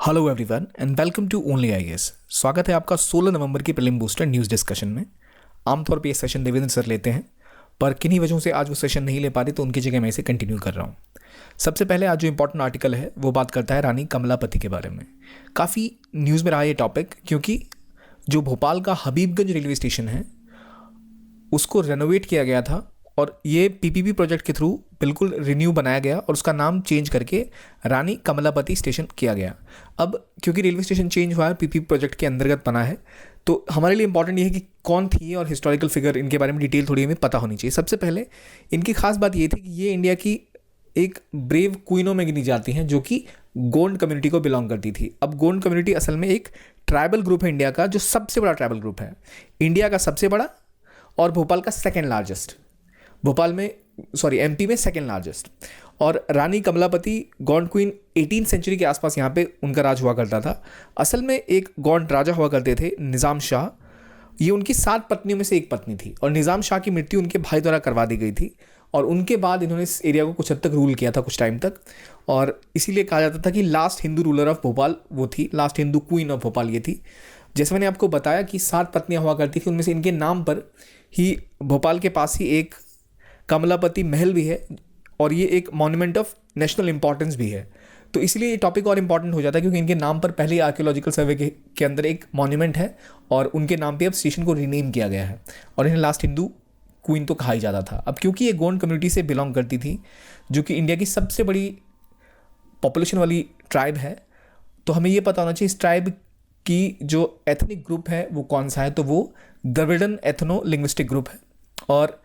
Hello everyone and welcome to only IAS. स्वागत है आपका 16 नवंबर की प्रीलिम बूस्टर न्यूज़ डिस्कशन में। आमतौर पे ये सेशन देवेंद्र सर लेते हैं, पर किन्हीं वजहों से आज वो सेशन नहीं ले पा रहे, तो उनकी जगह मैं इसे कंटिन्यू कर रहा हूँ। सबसे पहले आज जो इंपॉर्टेंट आर्टिकल है वो बात करता है रानी कमलापति के बारे में। काफ़ी न्यूज़ में रहा ये टॉपिक, क्योंकि जो भोपाल का हबीबगंज रेलवे स्टेशन है उसको रेनोवेट किया गया था और ये पीपीपी प्रोजेक्ट के थ्रू बिल्कुल रिन्यू बनाया गया और उसका नाम चेंज करके रानी कमलापति स्टेशन किया गया। अब क्योंकि रेलवे स्टेशन चेंज हुआ है, पीपीपी प्रोजेक्ट के अंतर्गत बना है, तो हमारे लिए इंपॉर्टेंट ये है कि कौन थी और हिस्टोरिकल फिगर, इनके बारे में डिटेल थोड़ी हमें पता होनी चाहिए। सबसे पहले इनकी खास बात ये थी कि ये इंडिया की एक ब्रेव क्वीनों में गिनी जाती हैं जो कि गोंड कम्युनिटी को बिलोंग करती थी। अब गोंड कम्युनिटी असल में एक ट्राइबल ग्रुप है इंडिया का, जो सबसे बड़ा ट्राइबल ग्रुप है, इंडिया का सबसे बड़ा और भोपाल का सेकेंड लार्जेस्ट, एमपी में सेकेंड लार्जेस्ट। और Rani Kamlapati Gond queen 18th century के आसपास यहाँ पे उनका राज हुआ करता था। असल में एक गौंड राजा हुआ करते थे, निज़ाम शाह। ये उनकी 7 पत्नियों में से एक पत्नी थी और निज़ाम शाह की मृत्यु उनके भाई द्वारा करवा दी गई थी और उनके बाद इन्होंने इस एरिया को कुछ हद तक रूल किया था कुछ टाइम तक, और इसीलिए कहा जाता था कि last Hindu ruler of Bhopal वो थी, last Hindu queen of Bhopal ये थी। जैसे मैंने आपको बताया कि 7 पत्नियाँ हुआ करती थी, उनमें से इनके नाम पर ही भोपाल के पास ही एक कमलापति महल भी है और ये एक मॉन्यूमेंट ऑफ नेशनल इंपॉर्टेंस भी है। तो इसलिए ये टॉपिक और इम्पॉर्टेंट हो जाता है, क्योंकि इनके नाम पर पहले आर्कियोलॉजिकल सर्वे के अंदर एक मॉन्यूमेंट है और उनके नाम पे अब स्टेशन को रीनेम किया गया है और इन्हें लास्ट हिंदू क्वीन तो कहा ही जाता था। अब क्योंकि ये गोंड कम्युनिटी से बिलोंग करती थी, जो कि इंडिया की सबसे बड़ी पॉपुलेशन वाली ट्राइब है, तो हमें ये पता होना चाहिए इस ट्राइब की जो एथनिक ग्रुप है वो कौन सा है। तो वो द्रविड़न एथनो लिंग्विस्टिक ग्रुप है और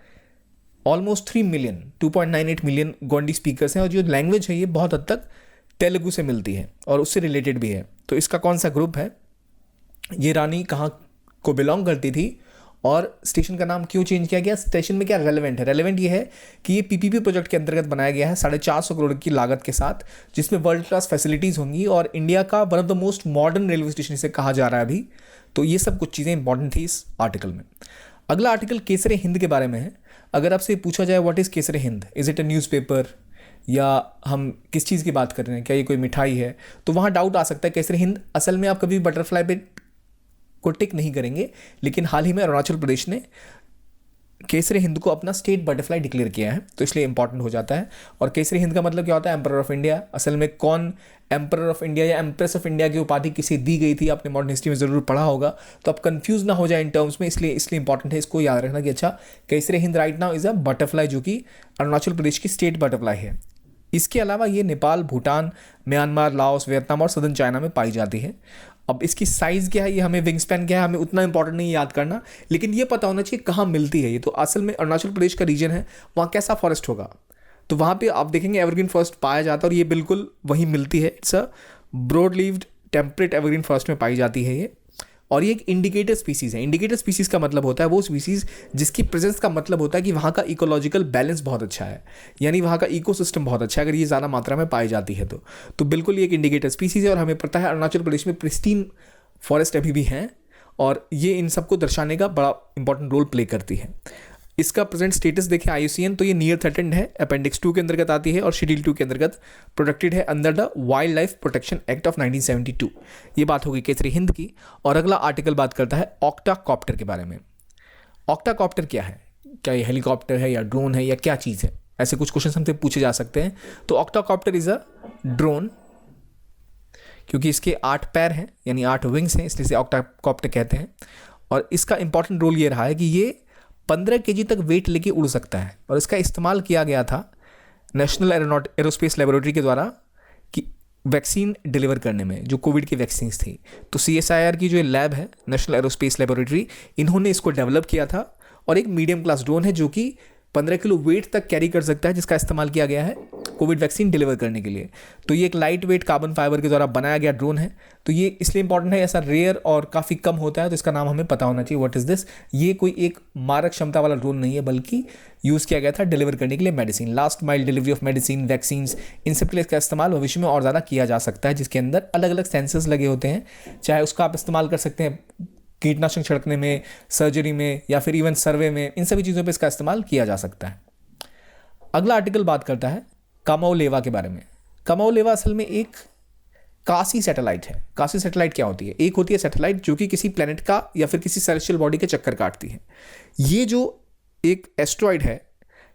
almost 3 million 2.98 million Gondi speakers हैं और जो लैंग्वेज है ये बहुत हद तक तेलुगु से मिलती है और उससे रिलेटेड भी है। तो इसका कौन सा ग्रुप है, ये रानी कहाँ को बिलोंग करती थी और स्टेशन का नाम क्यों चेंज किया गया, स्टेशन में क्या रेलेवेंट है। रेलेवेंट ये है कि ये पीपीपी प्रोजेक्ट के अंतर्गत बनाया गया है 450 करोड़ की लागत के साथ, जिसमें वर्ल्ड क्लास फैसिलिटीज़ होंगी और इंडिया का one of the most modern railway station इसे कहा जा रहा है अभी। तो ये सब कुछ चीज़ें इंपॉर्टेंट थी इस आर्टिकल में। अगला आर्टिकल केसरे हिंद के बारे में है। अगर आपसे पूछा जाए what is Kaiser e Hind, is it a newspaper या हम किस चीज़ की बात कर रहे हैं, क्या ये कोई मिठाई है, तो वहाँ डाउट आ सकता है। केसरे हिंद असल में आप कभी बटरफ्लाई पे को टिक नहीं करेंगे, लेकिन हाल ही में अरुणाचल प्रदेश ने केसरी हिंद को अपना स्टेट बटरफ्लाई डिक्लेयर किया है, तो इसलिए इंपॉर्टेंट हो जाता है। और केसरी हिंद का मतलब क्या होता है, एम्परर ऑफ इंडिया। असल में कौन एम्परर ऑफ इंडिया या एम्प्रेस ऑफ इंडिया की उपाधि किसे दी गई थी, आपने मॉडर्न हिस्ट्री में ज़रूर पढ़ा होगा, तो आप कंफ्यूज ना हो जाए इन टर्म्स में, इसलिए इंपॉर्टेंट है इसको याद रखना कि अच्छा Kesari Hind right now is a butterfly, जो कि अरुणाचल प्रदेश की स्टेट बटरफ्लाई है। इसके अलावा ये Nepal, Bhutan, Myanmar, Laos, Vietnam और सदर्न चाइना में पाई जाती है। अब इसकी साइज़ क्या है, ये हमें विंग स्पैन क्या है, हमें उतना इंपॉर्टेंट नहीं याद करना, लेकिन ये पता होना चाहिए कहाँ मिलती है ये। तो असल में अरुणाचल प्रदेश का रीजन है, वहाँ कैसा फॉरेस्ट होगा, तो वहाँ पे आप देखेंगे एवरग्रीन फॉरेस्ट पाया जाता है और ये बिल्कुल वहीं मिलती है। It's a broad leaved temperate evergreen forest में पाई जाती है ये, और ये एक इंडिकेटर स्पीसीज़ है। इंडिकेटर स्पीसीज़ का मतलब होता है वो स्पीसीज़ जिसकी प्रेजेंस का मतलब होता है कि वहाँ का इकोलॉजिकल बैलेंस बहुत अच्छा है, यानी वहाँ का इकोसिस्टम बहुत अच्छा है अगर ये ज़्यादा मात्रा में पाई जाती है तो बिल्कुल ये एक इंडिकेटर स्पीसीज़ है। और हमें पता है अरुणाचल प्रदेश में प्रिस्टीन फॉरेस्ट अभी भी हैं और ये इन सबको दर्शाने का बड़ा इंपॉर्टेंट रोल प्ले करती है। इसका प्रेजेंट स्टेटस देखें IUCN, तो ये नियर थ्रेटेंड है, अपेंडिक्स 2 के अंतर्गत आती है और शेड्यूल 2 के अंतर्गत प्रोटेक्टेड है under the wild life protection act of 1972। ये बात होगी केसरी हिंद की। और अगला आर्टिकल बात करता है ऑक्टाकॉप्टर के बारे में। ऑक्टाकॉप्टर क्या है, क्या ये हेलीकॉप्टर है या ड्रोन है या क्या चीज़ है, ऐसे कुछ क्वेश्चन हमसे पूछे जा सकते हैं। तो ऑक्टाकॉप्टर इज़ अ ड्रोन, क्योंकि इसके 8 पैर हैं यानी 8 विंग्स हैं, इसलिए इसे ऑक्टाकॉप्टर कहते हैं। और इसका इंपॉर्टेंट रोल ये रहा है कि ये 15 kg तक वेट लेके उड़ सकता है और इसका इस्तेमाल किया गया था नेशनल एरोस्पेस लेबोरेटरी के द्वारा कि वैक्सीन डिलीवर करने में, जो कोविड की वैक्सीन थी। तो CSIR की जो लैब है, नेशनल एरोस्पेस लेबोरेटरी, इन्होंने इसको डेवलप किया था और एक मीडियम क्लास ड्रोन है जो कि 15 किलो वेट तक कैरी कर सकता है, जिसका इस्तेमाल किया गया है कोविड वैक्सीन डिलीवर करने के लिए। तो ये एक लाइट वेट कार्बन फाइबर के द्वारा बनाया गया ड्रोन है, तो ये इसलिए इंपॉर्टेंट है, ऐसा रेयर और काफ़ी कम होता है, तो इसका नाम हमें पता होना चाहिए व्हाट इज़ दिस। ये कोई एक मारक क्षमता वाला ड्रोन नहीं है, बल्कि यूज़ किया गया था डिलीवर करने के लिए medicine, last mile delivery of medicine, vaccines, इन सब के लिए इसका इस्तेमाल भविष्य में और ज़्यादा किया जा सकता है, जिसके अंदर अलग अलग सेंसर्स लगे होते हैं। चाहे उसका आप इस्तेमाल कर सकते हैं कीटनाशक छिड़कने में, सर्जरी में या फिर इवन सर्वे में, इन सभी चीज़ों पर इसका इस्तेमाल किया जा सकता है। अगला आर्टिकल बात करता है कामाओ लेवा के बारे में। कामाओ लेवा असल में एक कासी सैटेलाइट है। कासी सैटेलाइट क्या होती है? एक होती है सैटेलाइट जो कि किसी प्लेनेट का या फिर किसी सेलेस्टियल बॉडी के चक्कर काटती है। ये जो एक एस्ट्रॉइड है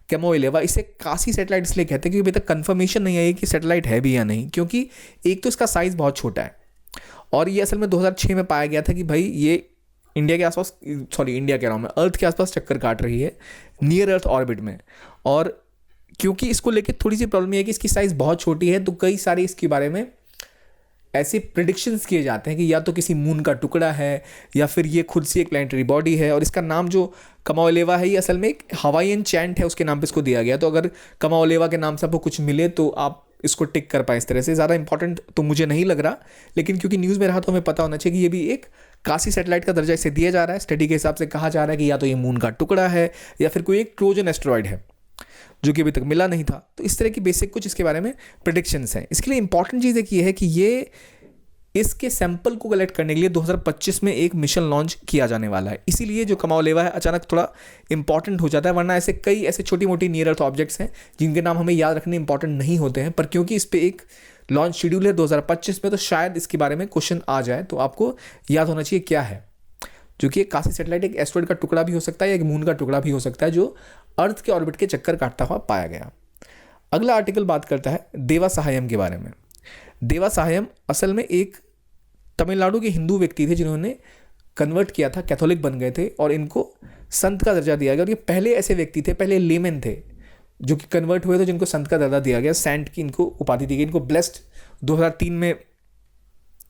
कैमोइलेवा, इसे कासी सैटेलाइट इसलिए कहते हैं क्योंकि अभी तक कंफर्मेशन नहीं आई कि सैटेलाइट है भी या नहीं, क्योंकि एक तो इसका साइज़ बहुत छोटा है और ये असल में 2006 में पाया गया था कि भाई ये इंडिया के आसपास, सॉरी इंडिया कह रहा हूँ मैं, अर्थ के आसपास चक्कर काट रही है नियर अर्थ ऑर्बिट में। और क्योंकि इसको लेके थोड़ी सी प्रॉब्लम ये है कि इसकी साइज़ बहुत छोटी है, तो कई सारे इसके बारे में ऐसे प्रिडिक्शंस किए जाते हैं कि या तो किसी मून का टुकड़ा है या फिर ये खुद से एक प्लैनेटरी बॉडी है। और इसका नाम जो कमाओलेवा है, ये असल में एक हवाईयन चैंट है, उसके नाम पे इसको दिया गया। तो अगर कमाओलेवा के नाम से आपको कुछ मिले तो आप इसको टिक कर पाए इस तरह से। ज़्यादा इंपॉर्टेंट तो मुझे नहीं लग रहा, लेकिन क्योंकि न्यूज़ में रहा तो हमें पता होना चाहिए कि ये भी एक कासी सैटेलाइट का दर्जा इसे दिया जा रहा है। स्टडी के हिसाब से कहा जा रहा है कि या तो ये मून का टुकड़ा है या फिर कोई एक ट्रोजन एस्टेरॉयड है जो कि अभी तक मिला नहीं था। तो इस तरह की बेसिक कुछ इसके बारे में प्रेडिक्शंस हैं। इसके लिए इंपॉर्टेंट चीज़ एक ये है कि ये इसके सैंपल को कलेक्ट करने के लिए 2025 में एक मिशन लॉन्च किया जाने वाला है। इसीलिए जो कमाओलेवा है अचानक थोड़ा इंपॉर्टेंट हो जाता है, वरना ऐसे कई ऐसे छोटी मोटी नियर अर्थ ऑब्जेक्ट्स हैं जिनके नाम हमें याद रखने इंपॉर्टेंट नहीं होते हैं, पर क्योंकि इस पर एक लॉन्च शेड्यूल है 2025 में, तो शायद इसके बारे में क्वेश्चन आ जाए। तो आपको याद होना चाहिए क्या है, जो कि एक कासी सैटेलाइट एक एस्टेरॉयड का टुकड़ा भी हो सकता है या एक मून का टुकड़ा भी हो सकता है जो अर्थ के ऑर्बिट के चक्कर काटता हुआ पाया गया। अगला आर्टिकल बात करता है देवा सहायम के बारे में। देवा सहायम असल में एक तमिलनाडु के हिंदू व्यक्ति थे जिन्होंने कन्वर्ट किया था, कैथोलिक बन गए थे और इनको संत का दर्जा दिया गया। और ये पहले ऐसे व्यक्ति थे, पहले लेमन थे जो कि कन्वर्ट हुए थे, जिनको संत का दर्जा दिया गया, सेंट की इनको उपाधि दी गई। इनको ब्लेस्ड 2003 में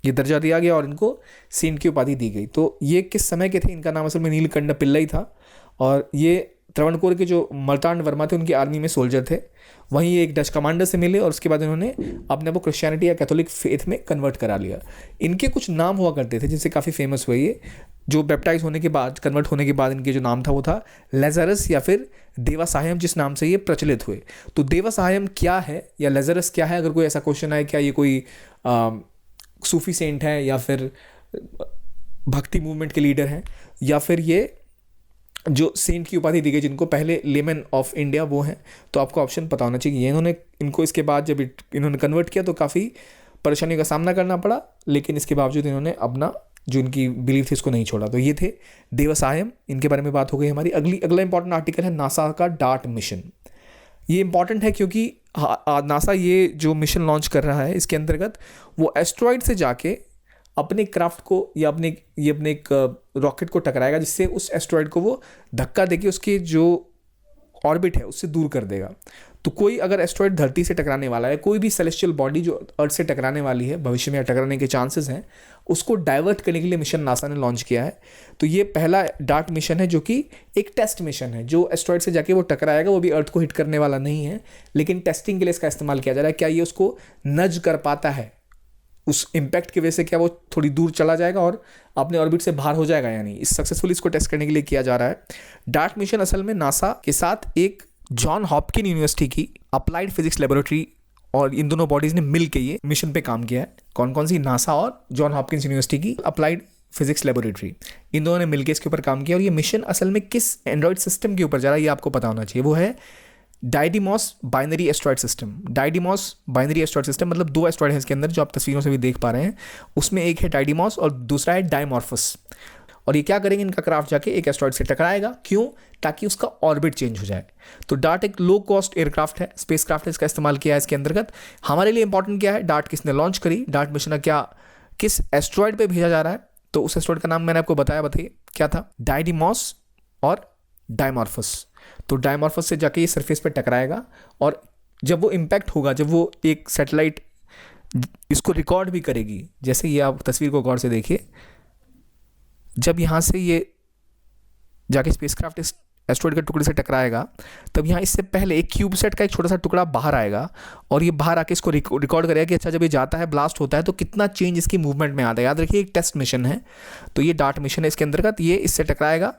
ये दर्जा दिया गया और इनको सेंट की उपाधि दी गई। तो ये किस समय के थे? इनका नाम असल में नीलकंठ पिल्लई था और ये त्रावणकोर के जो मर्तांड वर्मा थे उनकी आर्मी में सोल्जर थे। वहीं एक डच कमांडर से मिले और उसके बाद इन्होंने अपने आप को क्रिश्चियनिटी या कैथोलिक फेथ में कन्वर्ट करा लिया। इनके कुछ नाम हुआ करते थे जिनसे काफ़ी फेमस हुए ये, जो बैप्टाइज होने के बाद, कन्वर्ट होने के बाद इनके जो नाम था वो था लेज़रस या फिर देवा सहायम, जिस नाम से ये प्रचलित हुए। तो देवा सहायम क्या है या लेज़रस क्या है? अगर कोई ऐसा क्वेश्चन आए क्या ये कोई सूफी सेंट है या फिर भक्ति मूवमेंट के लीडर हैं या फिर ये जो सेंट की उपाधि दी गई जिनको पहले लेमन ऑफ इंडिया वो हैं, तो आपको ऑप्शन पता होना चाहिए। इन्होंने इनको इसके बाद जब इन्होंने कन्वर्ट किया तो काफ़ी परेशानियों का सामना करना पड़ा, लेकिन इसके बावजूद इन्होंने अपना जो इनकी बिलीफ थी उसको नहीं छोड़ा। तो ये थे देवा सहायम, इनके बारे में बात हो गई हमारी। अगला इंपॉर्टेंट आर्टिकल है नासा का डार्ट मिशन। ये इंपॉर्टेंट है क्योंकि नासा ये जो मिशन लॉन्च कर रहा है इसके अंतर्गत वो एस्ट्रॉइड से जाके अपने क्राफ्ट को या अपने एक रॉकेट को टकराएगा, जिससे उस एस्ट्रॉइड को वो धक्का देके उसके जो ऑर्बिट है उससे दूर कर देगा। तो कोई अगर एस्ट्रॉइड धरती से टकराने वाला है, कोई भी सेलेस्टियल बॉडी जो अर्थ से टकराने वाली है भविष्य में या टकराने के चांसेस हैं, उसको डाइवर्ट करने के लिए मिशन नासा ने लॉन्च किया है। तो ये पहला डार्ट मिशन है जो कि एक टेस्ट मिशन है। जो एस्ट्रॉइड से जाके वो टकराएगा वो भी अर्थ को हिट करने वाला नहीं है, लेकिन टेस्टिंग के लिए इसका इस्तेमाल किया जा रहा है। क्या ये उसको नज कर पाता है, उस इम्पैक्ट की वजह से क्या वो थोड़ी दूर चला जाएगा और अपने ऑर्बिट से बाहर हो जाएगा या नहीं, इस सक्सेसफुली इसको टेस्ट करने के लिए किया जा रहा है। डार्ट मिशन असल में नासा के साथ एक जॉन हॉपकिन यूनिवर्सिटी की अप्लाइड फिजिक्स लेबोरेटरी और इन दोनों बॉडीज ने मिल के ये मिशन पे काम किया है। कौन कौन सी? नासा और जॉन हॉपकिंस यूनिवर्सिटी की अप्लाइड फिजिक्स लेबोरेटरी, इन दोनों ने मिलकर इसके ऊपर काम किया। और ये मिशन असल में किस एंड्रॉइड सिस्टम के ऊपर जा रहा है ये आपको पता होना चाहिए। वो है Didymos binary asteroid system. Didymos binary asteroid system मतलब दो एस्ट्रॉइड हैं इसके अंदर जो आप तस्वीरों से भी देख पा रहे हैं। उसमें एक है डाइडिमॉस और दूसरा है डायमॉर्फस। और ये क्या करेंगे, इनका क्राफ्ट जाके एक एस्ट्रॉइड से टकराएगा। क्यों? ताकि उसका ऑर्बिट चेंज हो जाए। तो डार्ट एक लो कॉस्ट एयरक्राफ्ट है, स्पेस क्राफ्ट है, इसका इस्तेमाल किया है इसके अंतर्गत। हमारे लिए इंपॉर्टेंट क्या है, डार्ट किसने लॉन्च करी, डार्ट मिशन क्या किस एस्ट्रॉइड पे भेजा जा रहा है। तो उस एस्ट्रॉइड का नाम मैंने आपको बताइए क्या था, डाइडिमॉस और डायमॉर्फस। तो डायमॉर्फस से जाके ये सरफेस पे टकराएगा और जब वो इम्पैक्ट होगा, जब वो एक सैटेलाइट इसको रिकॉर्ड भी करेगी, जैसे ये आप तस्वीर को गौर से देखिए, जब यहाँ से ये जाके स्पेसक्राफ्ट इस एस्ट्रॉइड के टुकड़े से टकराएगा तब यहाँ इससे पहले एक क्यूबसेट का एक छोटा सा टुकड़ा बाहर आएगा और ये बाहर आके इसको रिकॉर्ड करेगा कि अच्छा जब ये जाता है, ब्लास्ट होता है तो कितना चेंज इसकी मूवमेंट में आता है। याद रखिए एक टेस्ट मिशन है, तो ये डार्ट मिशन है। इसके अंतर्गत ये इससे टकराएगा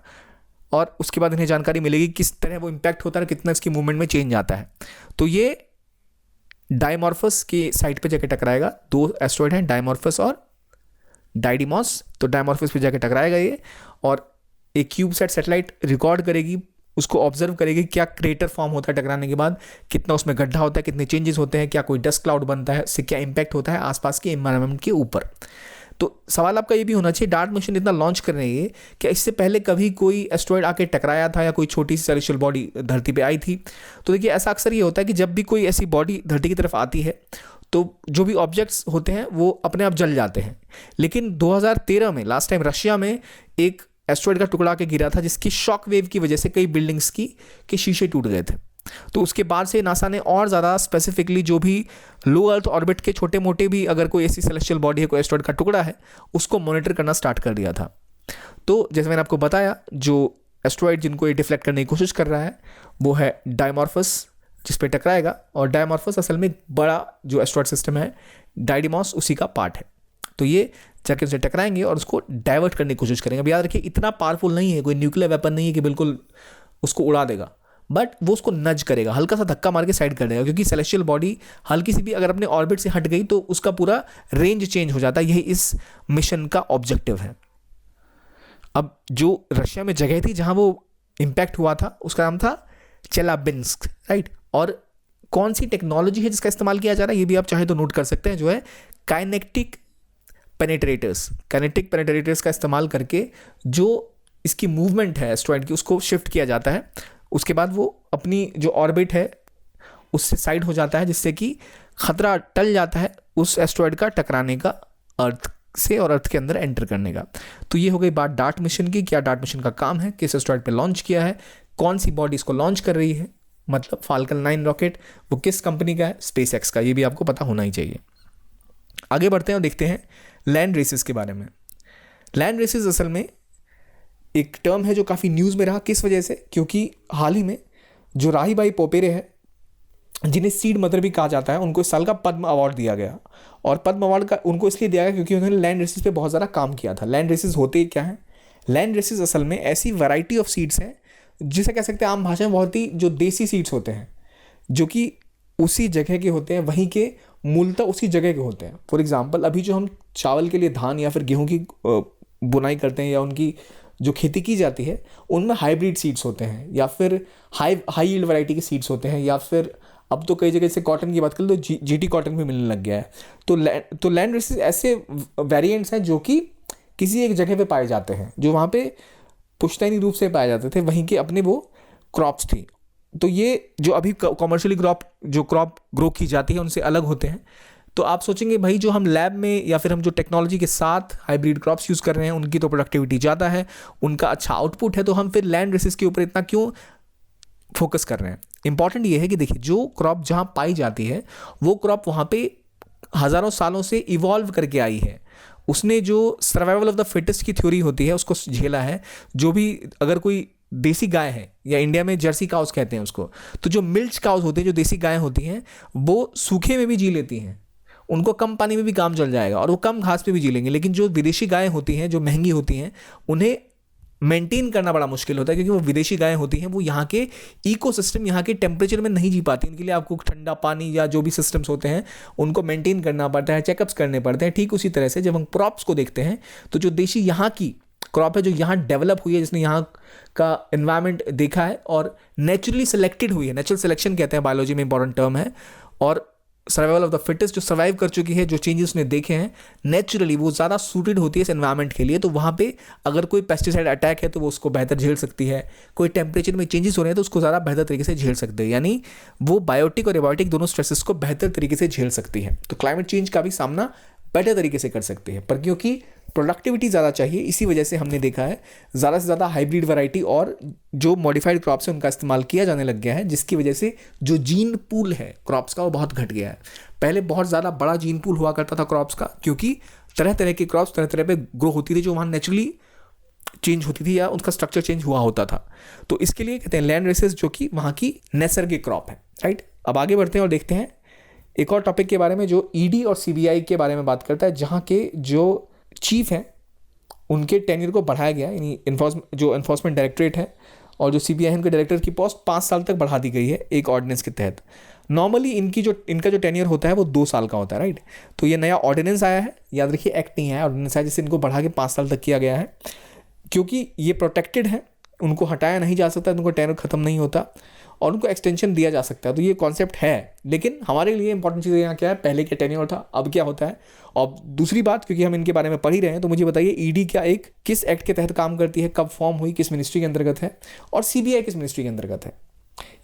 और उसके बाद इन्हें जानकारी मिलेगी किस तरह वो इम्पैक्ट होता है, कितना इसकी मूवमेंट में चेंज आता है। तो ये डायमॉर्फस की साइड पे जाके टकराएगा। दो एस्ट्रॉइड हैं, डायमॉर्फस और डाइडिमॉस। तो डायमॉर्फस पे जाके टकराएगा ये और एक क्यूबसेट सैटेलाइट रिकॉर्ड करेगी उसको ऑब्जर्व करेगी क्या क्रेटर फॉर्म होता है टकराने के बाद, कितना उसमें गड्ढा होता है, कितने चेंजेस होते हैं, क्या कोई डस्ट क्लाउड बनता है, उससे क्या इंपैक्ट होता है आसपास के एनवायरनमेंट के ऊपर। तो सवाल आपका ये भी होना चाहिए, डार्ट मिशन इतना लॉन्च कर रही है क्या इससे पहले कभी कोई एस्ट्रॉयड आके टकराया था या कोई छोटी सी सेलेस्टियल बॉडी धरती पे आई थी? तो देखिए ऐसा अक्सर ये होता है कि जब भी कोई ऐसी बॉडी धरती की तरफ आती है तो जो भी ऑब्जेक्ट्स होते हैं वो अपने आप जल जाते हैं। लेकिन 2013 में लास्ट टाइम रशिया में एक एस्ट्रॉयड का टुकड़ा के गिरा था जिसकी शॉक वेव की वजह से कई बिल्डिंग्स के शीशे टूट गए थे। तो उसके बाद से नासा ने और ज़्यादा स्पेसिफिकली जो भी लो अर्थ ऑर्बिट के छोटे मोटे भी अगर कोई ऐसी सेलेस्टियल बॉडी है, कोई एस्ट्रॉयड का टुकड़ा है, उसको मॉनिटर करना स्टार्ट कर दिया था। तो जैसे मैंने आपको बताया, जो एस्ट्रॉयड जिनको ये डिफ्लेक्ट करने की कोशिश कर रहा है वो है डायमॉर्फस, जिस पे टकराएगा। और डायमॉर्फस असल में बड़ा जो एस्ट्रॉयड सिस्टम है डाइडिमॉस उसी का पार्ट है। तो ये जाके उसे टकराएंगे और उसको डाइवर्ट करने की कोशिश करेंगे। अब याद रखिए इतना पावरफुल नहीं है, कोई न्यूक्लियर वेपन नहीं है कि बिल्कुल उसको उड़ा देगा, बट वो उसको नज करेगा, हल्का सा धक्का मार के साइड कर देगा, क्योंकि सेलेस्टियल बॉडी हल्की सी भी अगर अपने ऑर्बिट से हट गई तो उसका पूरा रेंज चेंज हो जाता है। यही इस मिशन का ऑब्जेक्टिव है। अब जो रशिया में जगह थी जहां वो इम्पैक्ट हुआ था उसका नाम था चेलाबिंस्क, राइट। और कौन सी टेक्नोलॉजी है जिसका इस्तेमाल किया जा रहा है ये भी आप चाहे तो नोट कर सकते हैं, जो है काइनेटिक पेनेट्रेटर्स। काइनेटिक पेनेट्रेटर्स का इस्तेमाल करके जो इसकी मूवमेंट है एस्ट्रॉयड की उसको शिफ्ट किया जाता है। उसके बाद वो अपनी जो ऑर्बिट है उससे साइड हो जाता है, जिससे कि खतरा टल जाता है उस एस्ट्रॉयड का टकराने का अर्थ से और अर्थ के अंदर एंटर करने का। तो ये हो गई बात डार्ट मिशन की, क्या डार्ट मिशन का काम है, किस एस्ट्रॉयड पे लॉन्च किया है, कौन सी बॉडी इसको लॉन्च कर रही है, मतलब फाल्कन 9 रॉकेट वो किस कंपनी का है, स्पेसएक्स का, ये भी आपको पता होना ही चाहिए। आगे बढ़ते हैं और देखते हैं लैंड रेसेस के बारे में। लैंड रेसेस असल में एक टर्म है जो काफ़ी न्यूज़ में रहा, किस वजह से, क्योंकि हाल ही में जो राहीबाई पोपेरे है जिन्हें सीड मदर भी कहा जाता है, उनको इस साल का पद्म अवार्ड दिया गया। और पद्म अवार्ड का उनको इसलिए दिया गया क्योंकि उन्होंने लैंड रेसेस पे बहुत ज़्यादा काम किया था। लैंड रेसेस होते ही क्या हैं? लैंड रेसेस असल में ऐसी वैरायटी ऑफ सीड्स हैं जिसे कह सकते हैं आम भाषा में बहुत ही जो देसी सीड्स होते हैं, जो कि उसी जगह के होते हैं, वहीं के मूलतः उसी जगह के होते हैं। फॉर एग्जाम्पल अभी जो हम चावल के लिए धान या फिर गेहूँ की बुनाई करते हैं या उनकी जो खेती की जाती है उनमें हाइब्रिड सीड्स होते हैं, या फिर हाई यील्ड वैरायटी के सीड्स होते हैं, या फिर अब तो कई जगह से कॉटन की बात करें तो जीटी कॉटन भी मिलने लग गया है। तो लैंड रेसेस ऐसे वेरिएंट्स हैं जो कि किसी एक जगह पे पाए जाते हैं, जो वहाँ पे पुश्तैनी रूप से पाए जाते थे, वहीं के अपने वो क्रॉप्स थी। तो ये जो अभी कॉमर्शियली क्रॉप ग्रो की जाती है उनसे अलग होते हैं। तो आप सोचेंगे भाई जो हम लैब में या फिर हम जो टेक्नोलॉजी के साथ हाइब्रिड क्रॉप्स यूज़ कर रहे हैं उनकी तो प्रोडक्टिविटी ज़्यादा है, उनका अच्छा आउटपुट है, तो हम फिर लैंड रेसेस के ऊपर इतना क्यों फोकस कर रहे हैं? इंपॉर्टेंट ये है कि देखिए जो क्रॉप जहाँ पाई जाती है वो क्रॉप वहाँ पे हज़ारों सालों से इवॉल्व करके आई है। उसने जो सर्वाइवल ऑफ द फिटेस्ट की थ्योरी होती है उसको झेला है। जो भी अगर कोई देसी गाय है, या इंडिया में जर्सी काउस कहते हैं उसको, तो जो मिल्च काउस होते हैं, जो देसी गायें होती हैं, वो सूखे में भी जी लेती हैं, उनको कम पानी में भी काम चल जाएगा और वो कम घास पे भी जी लेंगे। लेकिन जो विदेशी गायें होती हैं, जो महंगी होती हैं, उन्हें मेंटेन करना बड़ा मुश्किल होता है, क्योंकि वो विदेशी गायें होती हैं, वो यहाँ के इकोसिस्टम, यहाँ के टेम्परेचर में नहीं जी पाती। उनके लिए आपको ठंडा पानी या जो भी सिस्टम्स होते हैं उनको मेंटेन करना पड़ता है, चेकअप्स करने पड़ते हैं। ठीक उसी तरह से जब हम क्रॉप्स को देखते हैं तो जो देशी यहाँ की क्रॉप है, जो यहाँ डेवलप हुई है, जिसने यहाँ का एनवायरनमेंट देखा है और नेचुरली सेलेक्टेड हुई है, नेचुरल सिलेक्शन कहते हैं बायोलॉजी में, इंपॉर्टेंट टर्म है, और सर्वाइवल ऑफ द फिटेस्ट, जो सर्वाइव कर चुकी है, जो चेंजेस उसने देखे हैं नेचुरली, वो ज़्यादा सूटेड होती है इस एनवायरनमेंट के लिए। तो वहाँ पे अगर कोई पेस्टिसाइड अटैक है तो वो उसको बेहतर झेल सकती है, कोई टेम्परेचर में चेंजेस हो रहे हैं तो उसको ज़्यादा बेहतर तरीके से झेल सकते हैं, यानी वो बायोटिक और एबायोटिक दोनों स्ट्रेसेस को बेहतर तरीके से झेल सकती है। तो क्लाइमेट चेंज का भी सामना बेटर तरीके से कर सकते हैं। पर क्योंकि प्रोडक्टिविटी ज़्यादा चाहिए, इसी वजह से हमने देखा है ज़्यादा से ज़्यादा हाइब्रिड वैरायटी और जो मॉडिफाइड क्रॉप्स है उनका इस्तेमाल किया जाने लग गया है, जिसकी वजह से जो जीन पूल है क्रॉप्स का वो बहुत घट गया है। पहले बहुत ज़्यादा बड़ा जीन पूल हुआ करता था क्रॉप्स का, क्योंकि तरह तरह के क्रॉप्स तरह तरह पे ग्रो होती थी, जो वहाँ नेचुरली चेंज होती थी या उनका स्ट्रक्चर चेंज हुआ होता था। तो इसके लिए कहते हैं लैंड रेसेस, जो कि वहाँ की नैसर्गिक क्रॉप है, राइट। अब आगे बढ़ते हैं और देखते हैं एक और टॉपिक के बारे में जो ईडी और सीबीआई के बारे में बात करता है, जहाँ के जो चीफ हैं उनके टेन्योर को बढ़ाया गया, यानी जो एनफोर्समेंट डायरेक्टरेट है और जो सीबीआई है उनके डायरेक्टर की पोस्ट 5 साल तक बढ़ा दी गई है एक ऑर्डिनेंस के तहत। नॉर्मली इनका जो टेन्योर होता है वो 2 साल का होता है, राइट। तो ये नया ऑर्डिनेंस आया है, याद रखिए एक्ट नहीं आया, ऑर्डिनेंस आया जिससे इनको बढ़ा के 5 साल तक किया गया है, क्योंकि ये प्रोटेक्टेड है उनको हटाया नहीं जा सकता, उनको टेन्योर खत्म नहीं होता और उनको एक्सटेंशन दिया जा सकता है। तो ये कॉन्सेप्ट है, लेकिन हमारे लिए इंपॉर्टेंट चीज़ यहाँ क्या है, पहले क्या टेन्योर था, अब क्या होता है। और दूसरी बात, क्योंकि हम इनके बारे में पढ़ ही रहे हैं, तो मुझे बताइए ईडी क्या एक किस एक्ट के तहत काम करती है, कब फॉर्म हुई, किस मिनिस्ट्री के अंतर्गत है, और सीबीआई किस मिनिस्ट्री के अंतर्गत है।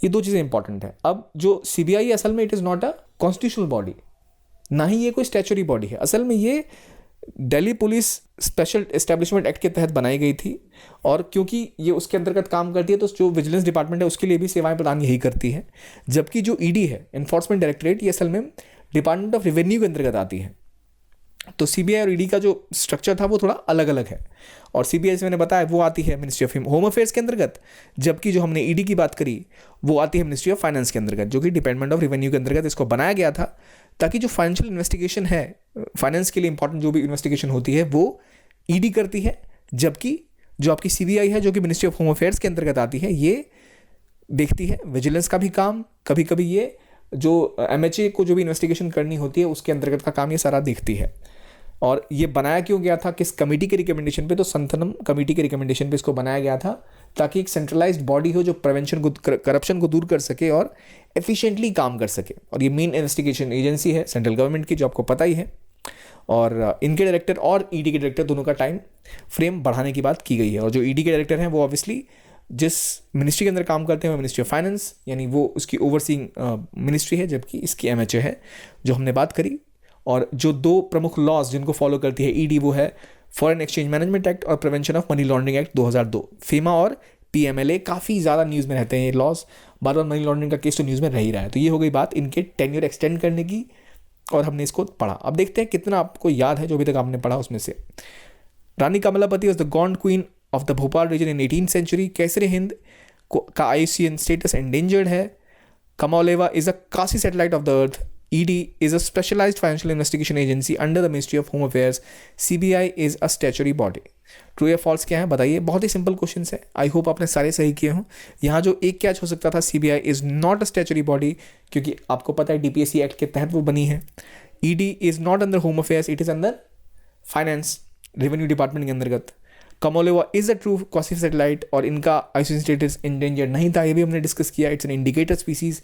ये दो चीज़ें इंपॉर्टेंट है। अब जो सीबीआई असल में it is not a constitutional body, ना ही ये कोई स्टैच्यूटरी बॉडी है। असल में ये Delhi police special establishment act के तहत बनाई गई थी, और क्योंकि ये उसके अंतर्गत काम करती है तो जो विजिलेंस डिपार्टमेंट है उसके लिए भी सेवाएं प्रदान यही करती है। जबकि जो ईडी है, एनफोर्समेंट डायरेक्टरेट, ये असल में डिपार्टमेंट ऑफ रेवेन्यू के अंतर्गत आती है। तो सीबीआई और ईडी का जो स्ट्रक्चर था वो थोड़ा अलग अलग है। और सीबीआई से मैंने बताया वो आती है मिनिस्ट्री ऑफ होम अफेयर्स के अंतर्गत, जबकि जो हमने ईडी की बात करी वो आती है मिनिस्ट्री ऑफ फाइनेंस के अंतर्गत, जो कि डिपार्टमेंट ऑफ रेवेन्यू के अंतर्गत इसको बनाया गया था, ताकि जो फाइनेंशियल इन्वेस्टिगेशन है, फाइनेंस के लिए इंपॉर्टेंट जो भी इन्वेस्टिगेशन होती है वो ईडी करती है, जबकि जो आपकी सीबीआई है जो कि मिनिस्ट्री ऑफ होम अफेयर्स के अंतर्गत आती है, ये देखती है विजिलेंस का भी काम, कभी कभी ये जो एमएचए को जो भी इन्वेस्टिगेशन करनी होती है उसके अंतर्गत का काम ये सारा देखती है। और ये बनाया क्यों गया था, किस कमेटी के रिकमेंडेशन पे, तो संथनम कमेटी के रिकमेंडेशन पे इसको बनाया गया था, ताकि एक सेंट्रलाइज्ड बॉडी हो जो प्रिवेंशन को, करप्शन को दूर कर सके और एफिशिएंटली काम कर सके। और ये मेन इन्वेस्टिगेशन एजेंसी है सेंट्रल गवर्नमेंट की, जो आपको पता ही है। और इनके डायरेक्टर और ईडी के डायरेक्टर दोनों का टाइम फ्रेम बढ़ाने की बात की गई है। और जो ईडी के डायरेक्टर हैं वो ऑब्वियसली जिस मिनिस्ट्री के अंदर काम करते हैं वो मिनिस्ट्री ऑफ फाइनेंस, यानी वो उसकी ओवरसीइंग मिनिस्ट्री है, जबकि इसकी एमएचए है जो हमने बात करी। और जो दो प्रमुख लॉज जिनको फॉलो करती है ईडी वो है फॉरेन एक्सचेंज मैनेजमेंट एक्ट और prevention of money laundering act 2002। फीमा और पीएमएलए काफ़ी ज़्यादा न्यूज़ में रहते हैं ये लॉज, बार बार मनी लॉन्ड्रिंग का केस तो न्यूज़ में रह ही रहा है। तो ये हो गई बात इनके टेन्योर एक्सटेंड करने की, और हमने इसको पढ़ा। अब देखते हैं कितना आपको याद है जो अभी तक आपने पढ़ा उसमें से। Rani Kamlapati was the Gond queen of the Bhopal region in 18th century. Kaiser Hind का IUCN स्टेटस एंडेंजर्ड है। Kamooalewa is a quasi satellite of the earth. ED is a specialized financial investigation agency under the Ministry of Home Affairs. CBI is a statutory body. True या false क्या है बताइए। बहुत ही simple question है, I hope आपने सारे सही किए हों। यहाँ जो एक कैच हो सकता था, CBI is not a statutory body, क्योंकि आपको पता है DPSC एक्ट के तहत वो बनी है। ED is not under home affairs, it is under finance revenue department के अंतर्गत। Kamooalewa is a true quasi satellite, और इनका IUCN स्टेटस इंडेंजर्ड नहीं था, ये भी हमने डिस्कस किया। It's an indicator species,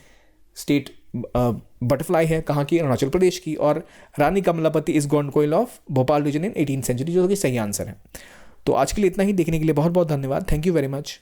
state butterfly है, कहाँ की, अरुणाचल प्रदेश की। और Rani Kamlapati is Gond queen of Bhopal region in 18th century, जो कि सही आंसर है। तो आज के लिए इतना ही, देखने के लिए बहुत बहुत धन्यवाद। Thank you very much.